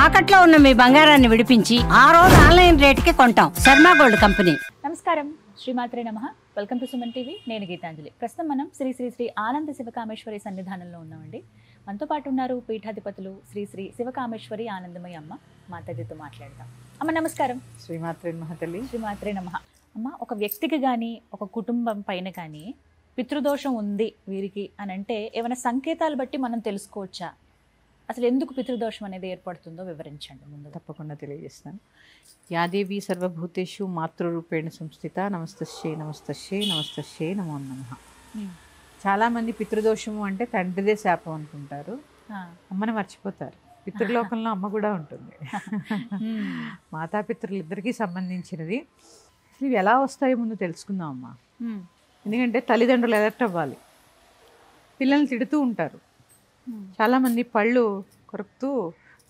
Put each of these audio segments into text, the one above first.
తాకట్లో ఉన్న మీ బంగారాన్ని విడిపించి ఆ రోజు ఆన్లైన్ రేటుకి కొంటాం. Sharma gold company. నమస్కారం, శ్రీమాత్రే నమః. Welcome to Suman TV. నేను గీతాంజలి. ప్రస్తుతం మనం శ్రీ శ్రీ శ్రీ ఆనంద శివకామేశ్వరి సన్నిధానంలో ఉన్నామండి. మనతో పాటు ఉన్నారు పీఠాధిపతులు శ్రీ శ్రీ శివకామేశ్వరి ఆనందమయ్య అమ్మ. మాతాజీతో మాట్లాడదాం. అమ్మ నమస్కారం. శ్రీమాత్రే నమః తల్లి. శ్రీమాత్రే నమః. అమ్మ, ఒక వ్యక్తికి కానీ ఒక కుటుంబం పైన కానీ పితృదోషం ఉంది వీరికి అని అంటే ఏమైనా సంకేతాలు బట్టి మనం తెలుసుకోవచ్చా? అసలు ఎందుకు పితృదోషం అనేది ఏర్పడుతుందో వివరించండి ముందు. తప్పకుండా తెలియజేస్తాను. యాదేవి సర్వభూతేషు మాతృరూపేణ సంస్థిత నమస్తశ్యై నమస్తశ్యై నమస్తశ్యై నమో నమః. చాలామంది పితృదోషము అంటే తండ్రిదే శాపం అనుకుంటారు, అమ్మని మర్చిపోతారు. పితృలోకంలో అమ్మ కూడా ఉంటుంది. మాతాపితృలు ఇద్దరికీ సంబంధించినది. అసలు ఇవి ఎలా వస్తాయో ముందు తెలుసుకుందాం అమ్మ. ఎందుకంటే తల్లిదండ్రులు ఎలర్ట్ అవ్వాలి. పిల్లల్ని తిడుతూ ఉంటారు. చాలామంది పళ్ళు కొరుకుతూ,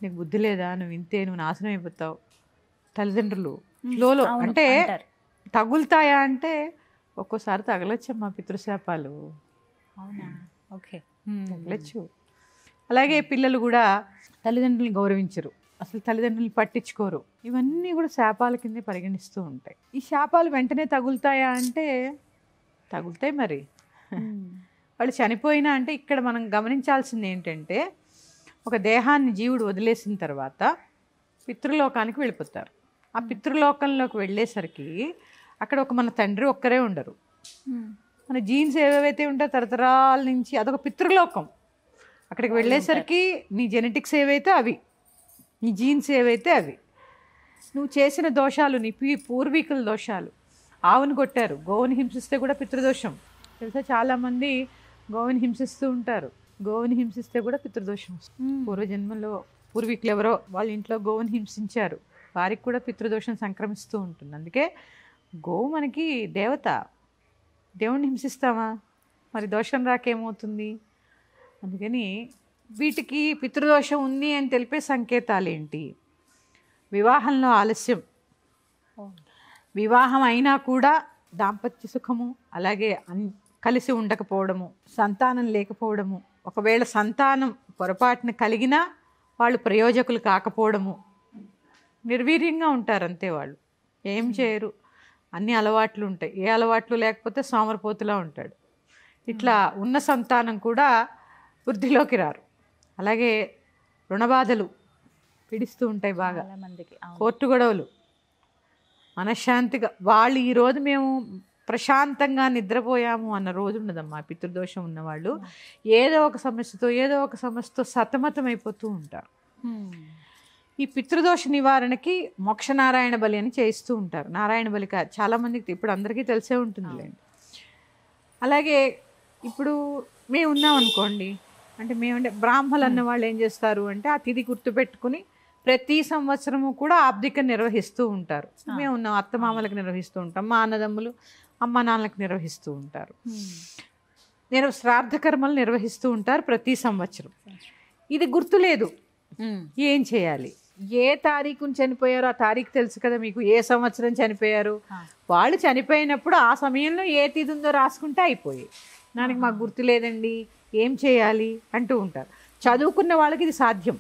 నీకు బుద్ధి లేదా, నువ్వు ఇంతే, నువ్వు నాశనం అయిపోతావు. తల్లిదండ్రులు ఫ్లోలో అంటే తగులుతాయా అంటే ఒక్కోసారి తగలొచ్చమ్మా పితృశాపాలు. అవునా? ఓకే, తగలచ్చు. అలాగే పిల్లలు కూడా తల్లిదండ్రులను గౌరవించరు, అసలు తల్లిదండ్రులను పట్టించుకోరు. ఇవన్నీ కూడా శాపాల కిందే పరిగణిస్తూ ఉంటాయి. ఈ శాపాలు వెంటనే తగులుతాయా అంటే తగులుతాయి. మరి వాళ్ళు చనిపోయినా అంటే ఇక్కడ మనం గమనించాల్సింది ఏంటంటే, ఒక దేహాన్ని జీవుడు వదిలేసిన తర్వాత పితృలోకానికి వెళ్ళిపోతారు. ఆ పితృలోకంలోకి వెళ్ళేసరికి అక్కడ ఒక మన తండ్రి ఒక్కరే ఉండరు. మన జీన్స్ ఏవేవైతే ఉంటాయో తరతరాల నుంచి అదొక పితృలోకం. అక్కడికి వెళ్ళేసరికి నీ జెనెటిక్స్ ఏవైతే అవి, నీ జీన్స్ ఏవైతే అవి, నువ్వు చేసిన దోషాలు, నీ పూర్వీకుల దోషాలు. ఆవును కొట్టారు, గోవుని హింసిస్తే కూడా పితృదోషం. తెలుసా, చాలామంది గోవుని హింసిస్తూ ఉంటారు. గోవుని హింసిస్తే కూడా పితృదోషం. పూర్వజన్మలో పూర్వీకులు ఎవరో వాళ్ళ ఇంట్లో గోవుని హింసించారు, వారికి కూడా పితృదోషం సంక్రమిస్తూ ఉంటుంది. అందుకే గోవు మనకి దేవత. దేవుణ్ణి హింసిస్తామా? మరి దోషం రాకేమవుతుంది? అందుకని వీటికి పితృదోషం ఉంది అని తెలిపే సంకేతాలు ఏంటి? వివాహంలో ఆలస్యం, వివాహం అయినా కూడా దాంపత్య సుఖము, అలాగే కలిసి ఉండకపోవడము, సంతానం లేకపోవడము, ఒకవేళ సంతానం పొరపాటున కలిగినా వాళ్ళు ప్రయోజకులు కాకపోవడము, నిర్వీర్యంగా ఉంటారు అంతే. వాళ్ళు ఏం చేయరు, అన్ని అలవాట్లు ఉంటాయి. ఏ అలవాట్లు లేకపోతే సోమరిపోతులా ఉంటాడు. ఇట్లా ఉన్న సంతానం కూడా వృద్ధిలోకి రారు. అలాగే రుణబాధలు పీడిస్తూ ఉంటాయి బాగా. మందికి కోర్టు గొడవలు, మనశ్శాంతిగా వాళ్ళు ఈరోజు మేము ప్రశాంతంగా నిద్రపోయాము అన్న రోజు ఉండదమ్మా. పితృదోషం ఉన్నవాళ్ళు ఏదో ఒక సమస్యతో సతమతం అయిపోతూ ఉంటారు. ఈ పితృదోష నివారణకి మోక్షనారాయణ బలి అని చేయిస్తూ ఉంటారు. నారాయణ బలి చాలామందికి ఇప్పుడు అందరికీ తెలిసే ఉంటుందిలేండి. అలాగే ఇప్పుడు మేము ఉన్నాం అనుకోండి, అంటే మేమంటే బ్రాహ్మలు అన్న వాళ్ళు ఏం చేస్తారు అంటే ఆ తిథి గుర్తుపెట్టుకుని ప్రతి సంవత్సరము కూడా ఆబ్దికం నిర్వహిస్తూ ఉంటారు. మేము ఉన్నాం, అత్తమామలకు నిర్వహిస్తూ ఉంటాం, మా అన్నదమ్ములు అమ్మ నాన్నలకు నిర్వహిస్తూ ఉంటారు. శ్రాద్ధ కర్మలు నిర్వహిస్తూ ఉంటారు ప్రతి సంవత్సరం. ఇది గుర్తులేదు, ఏం చేయాలి? ఏ తారీఖుని చనిపోయారో ఆ తారీఖు తెలుసు కదా మీకు, ఏ సంవత్సరం చనిపోయారు. వాళ్ళు చనిపోయినప్పుడు ఆ సమయంలో ఏ తిథి ఉందో రాసుకుంటే అయిపోయి, దానికి మాకు గుర్తు లేదండి, ఏం చేయాలి అంటూ ఉంటారు. చదువుకున్న వాళ్ళకి ఇది సాధ్యం.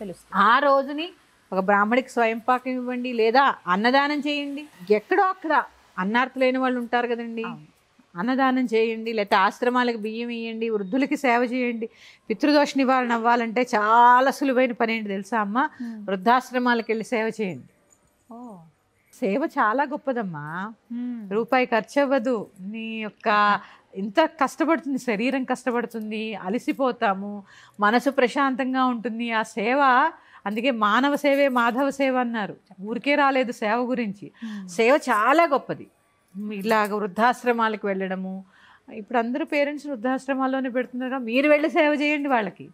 తెలుసు. ఆ రోజుని ఒక బ్రాహ్మడికి స్వయంపాకం ఇవ్వండి, లేదా అన్నదానం చేయండి. ఎక్కడో అక్కడ అన్నార్థులు లేని వాళ్ళు ఉంటారు కదండి, అన్నదానం చేయండి, లేకపోతే ఆశ్రమాలకు బియ్యం ఇవ్వండి, వృద్ధులకి సేవ చేయండి. పితృదోష నివారణ అవ్వాలంటే చాలా సులువైన పని ఏంటి తెలుసా అమ్మ? వృద్ధాశ్రమాలకు వెళ్ళి సేవ చేయండి. సేవ చాలా గొప్పదమ్మా. రూపాయి ఖర్చు అవ్వదు. నీ యొక్క ఇంత కష్టపడుతుంది, శరీరం కష్టపడుతుంది, అలసిపోతాము, మనసు ప్రశాంతంగా ఉంటుంది ఆ సేవ. అందుకే మానవ సేవే మాధవ సేవ అన్నారు. ఊరికే రాలేదు సేవ గురించి. సేవ చాలా గొప్పది. ఇలాగ వృద్ధాశ్రమాలకు వెళ్ళడము, ఇప్పుడు అందరూ పేరెంట్స్ వృద్ధాశ్రమాల్లోనే పెడుతున్నారు, మీరు వెళ్ళి సేవ చేయండి వాళ్ళకి,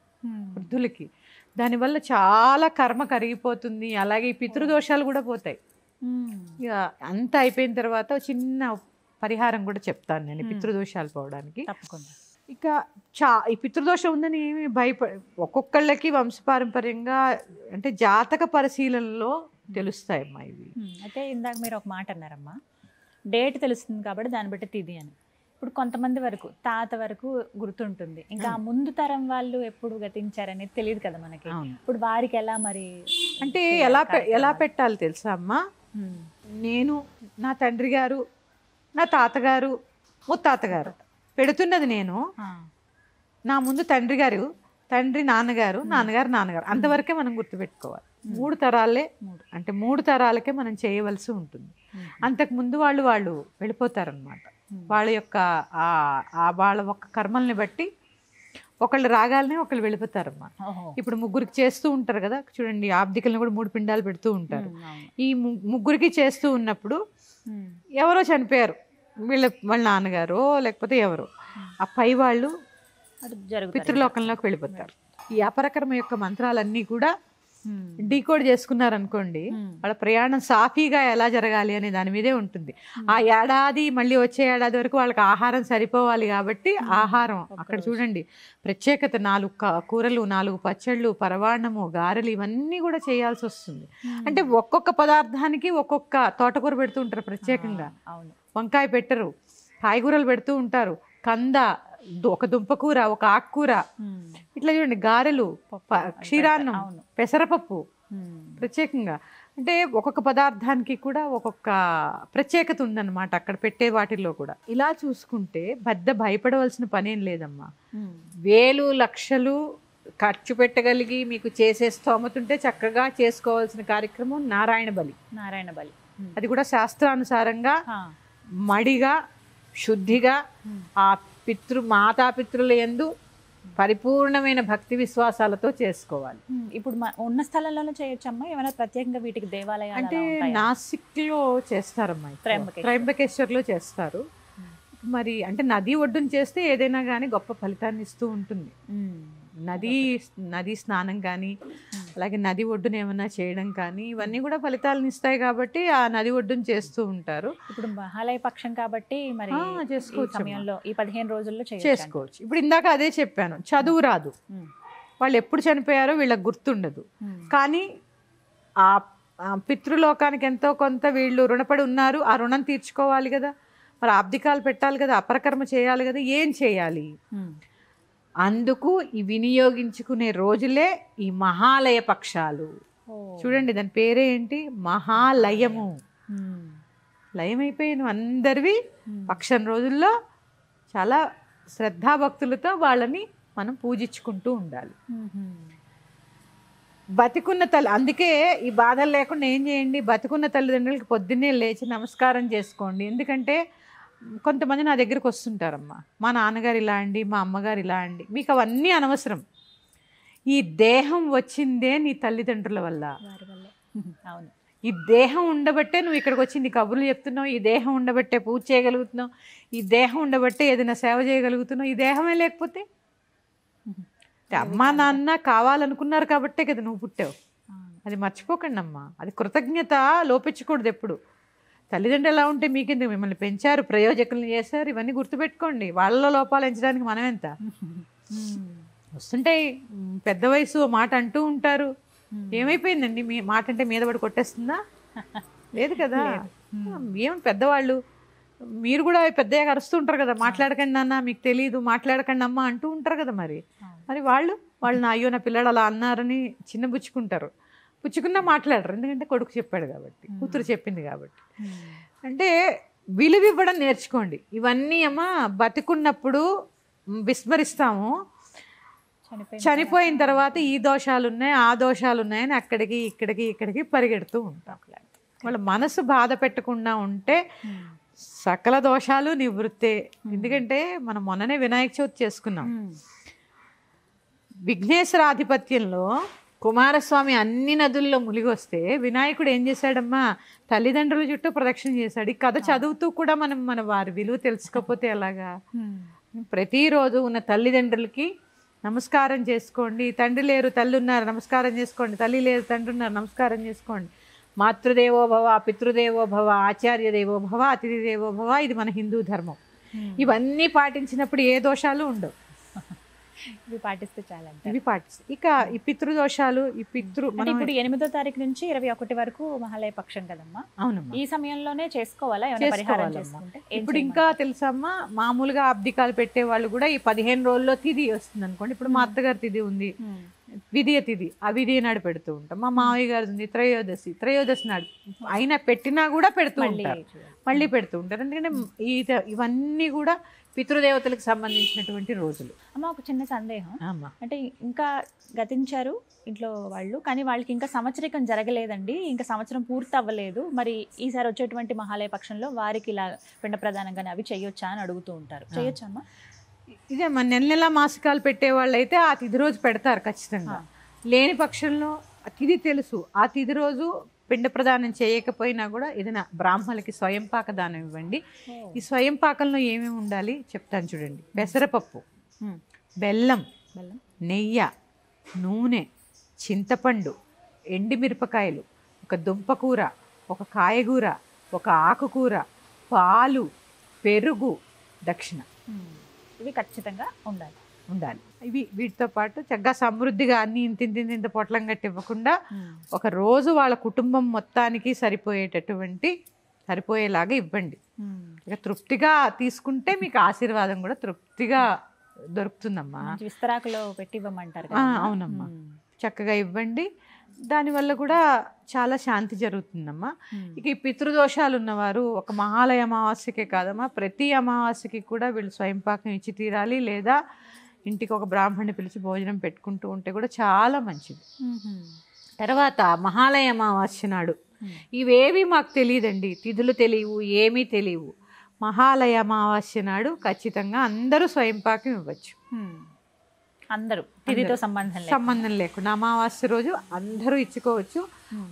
వృద్ధులకి. దానివల్ల చాలా కర్మ కరిగిపోతుంది. అలాగే ఈ పితృదోషాలు కూడా పోతాయి. ఇక అంతా అయిపోయిన తర్వాత చిన్న పరిహారం కూడా చెప్తాను నేను పితృదోషాలు పోవడానికి. తప్పకుండా. ఇక ఈ పితృదోషం ఉందని ఏమి ఒక్కొక్కళ్ళకి వంశపారంపర్యంగా అంటే జాతక పరిశీలనలో తెలుస్తాయమ్మా ఇవి. అయితే ఇందాక మీరు ఒక మాట అన్నారమ్మా, డేట్ తెలుస్తుంది కాబట్టి దాన్ని బట్టి తిథి అని. ఇప్పుడు కొంతమంది వరకు తాత వరకు గుర్తుంటుంది, ఇంకా ఆ ముందు తరం వాళ్ళు ఎప్పుడు గతించారనేది తెలియదు కదా మనకి. ఇప్పుడు వారికి ఎలా మరి అంటే ఎలా పెట్టాలి తెలుసా అమ్మా? నేను, నా తండ్రి గారు, నా తాతగారు, ముత్తాతగారు పెడుతున్నది నేను. నా ముందు తండ్రి గారు, తండ్రి నాన్నగారు, నాన్నగారు నాన్నగారు, అంతవరకే మనం గుర్తుపెట్టుకోవాలి. 3 తరాలే, అంటే 3 తరాలకే మనం చేయవలసి ఉంటుంది. అంతకు ముందు వాళ్ళు వెళ్ళిపోతారనమాట. వాళ్ళ యొక్క వాళ్ళ ఒక్క కర్మల్ని బట్టి ఒకళ్ళు రాగాలని ఒకళ్ళు వెళ్ళిపోతారమ్మా. ఇప్పుడు ముగ్గురికి చేస్తూ ఉంటారు కదా, చూడండి ఆబ్దికల్ని కూడా 3 పిండాలు పెడుతూ ఉంటారు. ఈ ముగ్గురికి చేస్తూ ఉన్నప్పుడు ఎవరో చనిపోయారు, వాళ్ళ నాన్నగారు లేకపోతే ఎవరో, ఆ పై వాళ్ళు పితృలోకంలోకి వెళ్ళిపోతారు. ఈ అపరకర్మ యొక్క మంత్రాలన్నీ కూడా డీకోడ్ చేసుకున్నారనుకోండి, వాళ్ళ ప్రయాణం సాఫీగా ఎలా జరగాలి అనే దాని మీదే ఉంటుంది. ఆ ఏడాది మళ్ళీ వచ్చే ఏడాది వరకు వాళ్ళకి ఆహారం సరిపోవాలి కాబట్టి ఆహారం అక్కడ చూడండి ప్రత్యేకత. 4 కూరలు, 4 పచ్చళ్ళు, పరవాణము, గారెలు ఇవన్నీ కూడా చేయాల్సి వస్తుంది. అంటే ఒక్కొక్క పదార్థానికి ఒక్కొక్క తోటకూర పెడుతూ ఉంటారు ప్రత్యేకంగా, వంకాయ పెట్టరు, కాయగూరలు పెడుతూ ఉంటారు, కంద, ఒక దుంపకూర, ఒక ఆకుకూర, ఇట్లా చూడండి గారెలు, క్షీరాన్నం, పెసరపప్పు ప్రత్యేకంగా. అంటే ఒక్కొక్క పదార్థానికి కూడా ఒక్కొక్క ప్రత్యేకత ఉందన్నమాట అక్కడ పెట్టే వాటిల్లో కూడా. ఇలా చూసుకుంటే భయపడవలసిన పనేం లేదమ్మా. 1000 లక్షలు ఖర్చు పెట్టగలిగి మీకు చేసే స్తోమత ఉంటే చక్కగా చేసుకోవాల్సిన కార్యక్రమం నారాయణ బలి. అది కూడా శాస్త్రానుసారంగా మడిగా శుద్ధిగా ఆ మాతాపితృల యందు పరిపూర్ణమైన భక్తి విశ్వాసాలతో చేసుకోవాలి. ఇప్పుడు ఉన్న స్థలంలోనే చేయొచ్చమ్మా, ఏమైనా ప్రత్యేకంగా వీటికి దేవాలయాలు అంటే నాసిక్లో చేస్తారమ్మా, త్రయంబకేశ్వర్లో చేస్తారు. మరి అంటే నది ఒడ్డున చేస్తే ఏదైనా కానీ గొప్ప ఫలితాన్ని ఇస్తూ ఉంటుంది. నది స్నానం కానీ అలాగే నది ఒడ్డున ఏమన్నా చేయడం కానీ ఇవన్నీ కూడా ఫలితాలను ఇస్తాయి కాబట్టి ఆ నది ఒడ్డున చేస్తూ ఉంటారు. ఇప్పుడు మహాలయ పక్షం కాబట్టి మరి చేసుకోవచ్చు, సమయంలో ఈ 15 రోజుల్లో చేసుకోవచ్చు. ఇప్పుడు ఇందాక అదే చెప్పాను, చదువు రాదు, వాళ్ళు ఎప్పుడు చనిపోయారో వీళ్ళకి గుర్తుండదు, కానీ ఆ పితృలోకానికి ఎంతో కొంత వీళ్ళు రుణపడి ఉన్నారు, ఆ రుణం తీర్చుకోవాలి కదా, మరి ఆబ్దికాలు పెట్టాలి కదా, అపరకర్మ చేయాలి కదా, ఏం చేయాలి? అందుకు ఈ వినియోగించుకునే రోజులే ఈ మహాలయ పక్షాలు. చూడండి దాని పేరే ఏంటి, మహాలయము. లయం అయిపోయాను అందరివి పక్షం రోజుల్లో చాలా శ్రద్ధాభక్తులతో వాళ్ళని మనం పూజించుకుంటూ ఉండాలి. బతికున్న అందుకే ఈ బాధలు లేకుండా ఏం చేయండి, బతికున్న తల్లిదండ్రులకి పొద్దున్నే లేచి నమస్కారం చేసుకోండి. ఎందుకంటే కొంతమంది నా దగ్గరికి వస్తుంటారమ్మా, మా నాన్నగారు ఇలా అండి, మా అమ్మగారు ఇలా అండి. మీకు అవన్నీ అనవసరం, ఈ దేహం వచ్చిందే నీ తల్లిదండ్రుల వల్ల. అవును, ఈ దేహం ఉండబట్టే నువ్వు ఇక్కడికి వచ్చి నీ కబుర్లు చెప్తున్నావు, ఈ దేహం ఉండబట్టే పూజ చేయగలుగుతున్నావు, ఈ దేహం ఉండబట్టే ఏదైనా సేవ చేయగలుగుతున్నావు. ఈ దేహమే లేకపోతే అమ్మా నాన్న కావాలనుకున్నారు కాబట్టే కదా నువ్వు పుట్టావు. అది మర్చిపోకండి అమ్మా, అది కృతజ్ఞత లోపించకూడదు ఎప్పుడు. తల్లిదండ్రులు ఎలా ఉంటే మీకెందుకు, మిమ్మల్ని పెంచారు, ప్రయోజకులను చేశారు, ఇవన్నీ గుర్తుపెట్టుకోండి. వాళ్ళ లోపాలు ఎంచడానికి మనం ఎంత వస్తుంటాయి. పెద్ద వయసు మాట అంటూ ఉంటారు, ఏమైపోయిందండి మీ మాట అంటే మీద పడి కొట్టేస్తుందా? లేదు కదా. ఏమి పెద్దవాళ్ళు, మీరు కూడా పెద్దగా అరుస్తూ ఉంటారు కదా, మాట్లాడకండి అన్న, మీకు తెలియదు, మాట్లాడకండి అమ్మ అంటూ ఉంటారు కదా. మరి వాళ్ళు నా అయ్యో నా పిల్లడు అలా అన్నారని చిన్నబుచ్చుకుంటారు, పుచ్చుకున్నా మాట్లాడరు, ఎందుకంటే కొడుకు చెప్పాడు కాబట్టి, కూతురు చెప్పింది కాబట్టి. అంటే విలువ ఇవ్వడం నేర్చుకోండి. ఇవన్నీ అమ్మా బతికున్నప్పుడు విస్మరిస్తాము, చనిపోయిన తర్వాత ఈ దోషాలు ఉన్నాయి, ఆ దోషాలు ఉన్నాయని అక్కడికి ఇక్కడికి పరిగెడుతూ ఉంటాం. వాళ్ళ మనసు బాధ పెట్టకుండా ఉంటే సకల దోషాలు నివృత్తే. ఎందుకంటే మనం మొన్ననే వినాయక చవితి చేసుకున్నాం. విఘ్నేశ్వరాధిపత్యంలో కుమారస్వామి అన్ని నదుల్లో మునిగి వస్తే వినాయకుడు ఏం చేశాడమ్మా, తల్లిదండ్రుల చుట్టూ ప్రదక్షిణ చేశాడు. ఈ కథ చదువుతూ కూడా మన వారి విలువ తెలుసుకోకపోతే ఎలాగా? ప్రతిరోజు ఉన్న తల్లిదండ్రులకి నమస్కారం చేసుకోండి. తండ్రి లేరు తల్లి ఉన్నారు నమస్కారం చేసుకోండి, తల్లి లేరు తండ్రి ఉన్నారు నమస్కారం చేసుకోండి. మాతృదేవో భవ, పితృదేవో భవ, ఆచార్య దేవో భవ, అతిథి దేవో భవ, ఇది మన హిందూ ధర్మం. ఇవన్నీ పాటించినప్పుడు ఏ దోషాలు ఉండవు. ఇవి పాటిస్తే చాలా అంటారు. ఇవి పాటిస్తాయి. ఇక ఈ పితృదోషాలు ఈ అంటే ఇప్పుడు 8వ తారీఖు నుంచి 21 వరకు మహాలయ పక్షం కదమ్మా. అవునమ్మా ఈ సమయంలోనే చేసుకోవాలా ఏమైనా పరిహారం చేసుకోవాలమ్మా. చేసుకుంటే? ఏం ఇప్పుడు ఇంకా తెలుసమ్మా, మామూలుగా అబ్దికాలు పెట్టే వాళ్ళు కూడా ఈ 15 రోజుల్లో తిథి వస్తుంది అనుకోండి. ఇప్పుడు మా అత్తగారి తిథి ఉంది, విధియ తిథి, ఆ విధియ నాడు పెడుతూ ఉంటాం. మా మావయ్య గారు ఉంది త్రయోదశి నాడు అయినా పెట్టినా కూడా పెడుతూ ఉంటారు, మళ్ళీ పెడుతూ ఉంటారు. ఎందుకంటే ఇవన్నీ కూడా పితృదేవతలకు సంబంధించినటువంటి రోజులు. అమ్మ ఒక చిన్న సందేహం, అమ్మా అంటే ఇంకా గతించారు ఇంట్లో వాళ్ళు, కానీ వాళ్ళకి ఇంకా సంవత్సరికం జరగలేదండి, ఇంకా సంవత్సరం పూర్తి అవ్వలేదు, మరి ఈసారి వచ్చేటువంటి మహాలయ పక్షంలో వారికి ఇలా పిండ ప్రదానంగానే అవి చేయొచ్చా అని అడుగుతూ ఉంటారు. చేయొచ్చా అమ్మా? ఇదే మన నెల మాసికాలు పెట్టే వాళ్ళు అయితే ఆ తిథి రోజు పెడతారు ఖచ్చితంగా. లేని పక్షంలో ఆ తిథి తెలుసు, ఆ తిథి రోజు పిండ ప్రదానం చేయకపోయినా కూడా ఏదైనా బ్రాహ్మణులకి స్వయంపాక దానం ఇవ్వండి. ఈ స్వయంపాకంలో ఏమేమి ఉండాలి చెప్తాను చూడండి. పెసరపప్పు, బెల్లం, నెయ్యి, నూనె, చింతపండు, ఎండిమిరపకాయలు, ఒక దుంపకూర, ఒక కాయగూర, ఒక ఆకుకూర, పాలు, పెరుగు, దక్షిణ. ఇవి ఖచ్చితంగా ఉండాలి. వీటితో పాటు చక్కగా సమృద్ధిగా అన్ని ఇంత పొట్లం కట్టి ఇవ్వకుండా ఒక రోజు వాళ్ళ కుటుంబం మొత్తానికి సరిపోయేలాగా ఇవ్వండి. ఇక తృప్తిగా తీసుకుంటే మీకు ఆశీర్వాదం కూడా తృప్తిగా దొరుకుతుందమ్మా. విస్తరాకులో పెట్టి ఇవ్వమంటారు. అవునమ్మా, చక్కగా ఇవ్వండి. దానివల్ల కూడా చాలా శాంతి జరుగుతుందమ్మా. ఇక ఈ పితృదోషాలు ఉన్నవారు ఒక మహాలయ అమావాస్యకే కాదమ్మా, ప్రతి అమావాస్యకి కూడా వీళ్ళు స్వయంపాకం ఇచ్చి తీరాలి, లేదా ఇంటికి ఒక బ్రాహ్మణ్ణి పిలిచి భోజనం పెట్టుకుంటూ ఉంటే కూడా చాలా మంచిది. తర్వాత మహాలయ అమావాస్య నాడు ఇవేవి మాకు తెలియదండి, తిథులు తెలియవు, ఏమీ తెలియవు. మహాలయ అమావాస్య నాడు ఖచ్చితంగా అందరూ స్వయంపాకం ఇవ్వచ్చు. అందరూ తిథితో సంబంధం లేకుండా అమావాస్య రోజు అందరూ ఇచ్చుకోవచ్చు.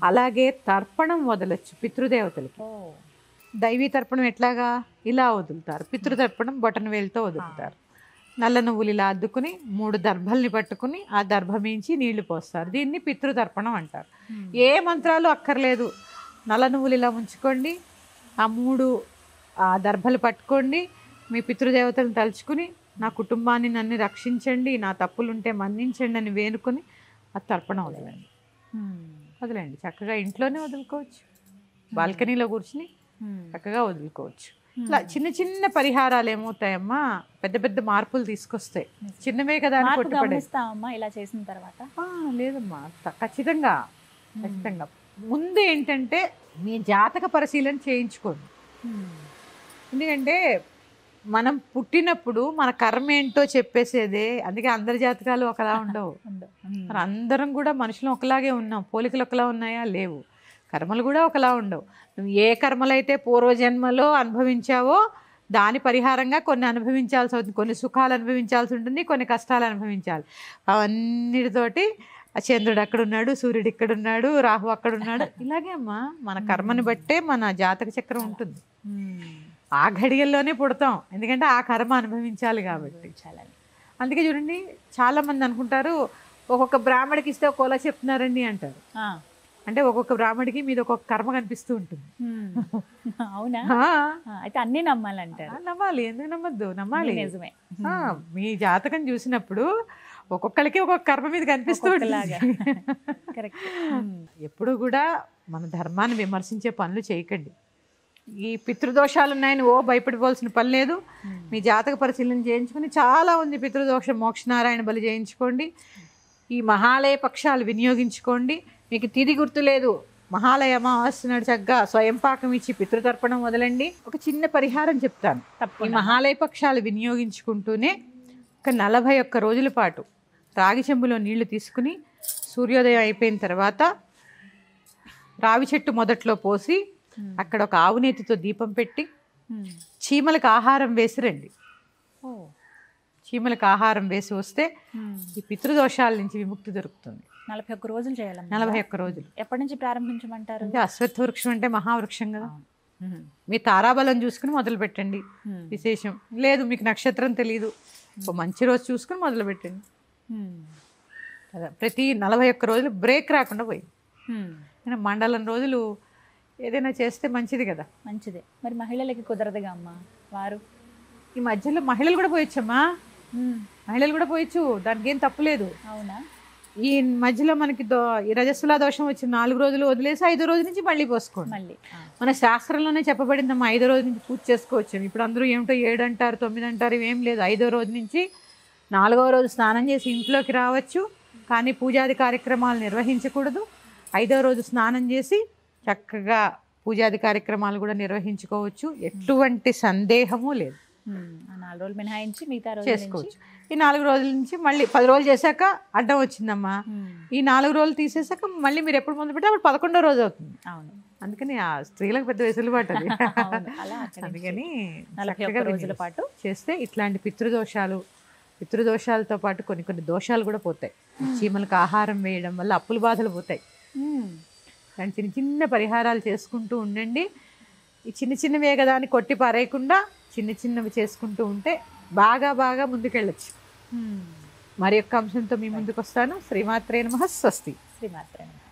అలాగే తర్పణం వదలొచ్చు పితృదేవతలకి. దైవీ తర్పణం ఎట్లాగా ఇలా వదులుతారు, పితృతర్పణం బొటన వేలుతో వదులుతారు. నల్ల నువ్వులు ఇలా అద్దుకుని 3 దర్భల్ని పట్టుకుని ఆ దర్భమించి నీళ్లు పోస్తారు. దీన్ని పితృతర్పణం అంటారు. ఏ మంత్రాలు అక్కర్లేదు, నల్ల నువ్వులు ఇలా ఉంచుకోండి, ఆ 3 దర్భలు పట్టుకోండి, మీ పితృదేవతలను తలుచుకుని నా కుటుంబాన్ని నన్ను రక్షించండి, నా తప్పులుంటే మన్నించండి అని వేనుకొని ఆ తర్పణం వదలండి. చక్కగా ఇంట్లోనే వదులుకోవచ్చు, బాల్కనీలో కూర్చుని చక్కగా వదులుకోవచ్చు. ఇట్లా చిన్న చిన్న పరిహారాలు ఏమవుతాయమ్మా పెద్ద పెద్ద మార్పులు తీసుకొస్తాయి. చిన్నవే కదా అని కొట్టుపడేస్తామమ్మా ఇలా చేసిన తర్వాత. లేదమ్మా, ఖచ్చితంగా ముందు ఏంటంటే మీ జాతక పరిశీలన చేయించుకోండి. ఎందుకంటే మనం పుట్టినప్పుడు మన కర్మ ఏంటో చెప్పేసేదే, అందుకే అందరి జాతకాలు ఒకలా ఉండవు. మరి అందరం కూడా మనుషులు ఒకలాగే ఉన్నాం, పోలికలు ఒకలా ఉన్నాయా? లేవు. కర్మలు కూడా ఒకలా ఉండవు. నువ్వు ఏ కర్మలైతే పూర్వజన్మలో అనుభవించావో దాని పరిహారంగా కొన్ని అనుభవించాల్సి అవుతుంది, కొన్ని సుఖాలు అనుభవించాల్సి ఉంటుంది, కొన్ని కష్టాలు అనుభవించాలి. అవన్నిటితోటి చంద్రుడు అక్కడున్నాడు, సూర్యుడు ఇక్కడున్నాడు, రాహు అక్కడున్నాడు. ఇలాగే అమ్మా మన కర్మని బట్టే మన జాతక చక్రం ఉంటుంది. ఆ ఘడియల్లోనే పుడతాం, ఎందుకంటే ఆ కర్మ అనుభవించాలి కాబట్టి. అందుకే చూడండి, చాలా మంది అనుకుంటారు ఒక్కొక్క బ్రాహ్మడికి ఇస్తే ఒక్కోలా చెప్తున్నారండి అంటారు. అంటే ఒక్కొక్క బ్రాహ్మడికి మీద ఒక్కొక్క కర్మ కనిపిస్తూ ఉంటుంది. అవునా? అయితే అన్ని నమ్మాలంటారు. నమ్మాలి, ఎందుకు నమ్మద్దు? నమ్మాలి. నిజమే. మీ జాతకం చూసినప్పుడు ఒక్కొక్కరికి ఒక్కొక్క కర్మ మీద కనిపిస్తూ ఉంటుంది. ఎప్పుడు కూడా మన ధర్మాన్ని విమర్శించే పనులు చేయకండి. ఈ పితృదోషాలు ఉన్నాయని భయపడిపోవాల్సిన పని లేదు. మీ జాతక పరిశీలన చేయించుకుని, చాలా ఉంది పితృదోషం, మోక్షనారాయణ బలి చేయించుకోండి. ఈ మహాలయ పక్షాలు వినియోగించుకోండి. మీకు తిథి గుర్తు లేదు, మహాలయ అమావాస్య నాడు చక్కగా స్వయంపాకం ఇచ్చి పితృతర్పణం వదలండి. ఒక చిన్న పరిహారం చెప్తాను. ఈ మహాలయ పక్షాలు వినియోగించుకుంటూనే ఒక 41 రోజుల పాటు రాగి చెంబులో నీళ్లు తీసుకుని సూర్యోదయం అయిపోయిన తర్వాత రావి చెట్టు మొదట్లో పోసి అక్కడ ఒక ఆవునేతితో దీపం పెట్టి చీమలకు ఆహారం వేసి రండి. చీమలకు ఆహారం వేసి వస్తే ఈ పితృదోషాల నుంచి విముక్తి దొరుకుతుంది. 41 రోజులు చేయాలి. 41 రోజులు. ఎప్పటి నుంచి ప్రారంభించమంటారు? అంటే అశ్వత్థ వృక్షం అంటే మహావృక్షం కదా. మీ తారాబలం చూసుకుని మొదలు పెట్టండి. విశేషం లేదు, మీకు నక్షత్రం తెలీదు, మంచి రోజు చూసుకుని మొదలు పెట్టండి. ప్రతి 41 రోజులు బ్రేక్ రాకుండా పోయి మండలం రోజులు ఏదైనా చేస్తే మంచిది కదా. మంచిదే. మరి మహిళలకి కుదరదుగా అమ్మా, వారు ఈ మధ్యలో మహిళలు కూడా పోయొచ్చమ్మా. మహిళలు కూడా పోయచ్చు, దానికి ఏం తప్పులేదు. అవునా? ఈ మధ్యలో మనకి ఈ రజస్సులా దోషం వచ్చి 4 రోజులు వదిలేసి 5వ రోజు నుంచి మళ్ళీ పోసుకోండి. మళ్ళీ మన శాస్త్రంలోనే చెప్పబడిందమ్మా 5వ రోజు నుంచి పూజ చేసుకోవచ్చు. ఇప్పుడు అందరూ ఏమిటో 7 అంటారు 9 అంటారు, ఇవేం లేదు. 5వ రోజు నుంచి 4వ రోజు స్నానం చేసి ఇంట్లోకి రావచ్చు, కానీ పూజాది కార్యక్రమాలు నిర్వహించకూడదు. 5వ రోజు స్నానం చేసి చక్కగా పూజాది కార్యక్రమాలు కూడా నిర్వహించుకోవచ్చు, ఎటువంటి సందేహము లేదు. 4 రోజులు మినహాయించి మిగతా రోజులు చేసుకోవచ్చు. ఈ 4 రోజుల నుంచి మళ్ళీ 10 రోజులు చేశాక అడ్డం వచ్చిందమ్మా, ఈ 4 రోజులు తీసేసాక మళ్ళీ మీరు ఎప్పుడు మొదలు పెట్టి అప్పుడు 11వ రోజు అవుతుంది. అవును. అందుకని ఆ స్త్రీలకు పెద్ద వెసులుబాటు అది. అందుకని 41 రోజుల పాటు చేస్తే ఇట్లాంటి పితృదోషాలతో పాటు కొన్ని దోషాలు కూడా పోతాయి. చీమలకు ఆహారం వేయడం వల్ల అప్పుల బాధలు పోతాయి. దాని చిన్న చిన్న పరిహారాలు చేసుకుంటూ ఉండండి. ఈ చిన్నవే కదా అని కొట్టి పారేయకుండా చిన్నవి చేసుకుంటూ ఉంటే బాగా ముందుకెళ్ళచ్చు. మరి యొక్క అంశంతో మీ ముందుకు వస్తాను. శ్రీమాత్రే నమః. స్వస్తి. శ్రీమాత్రే నమః.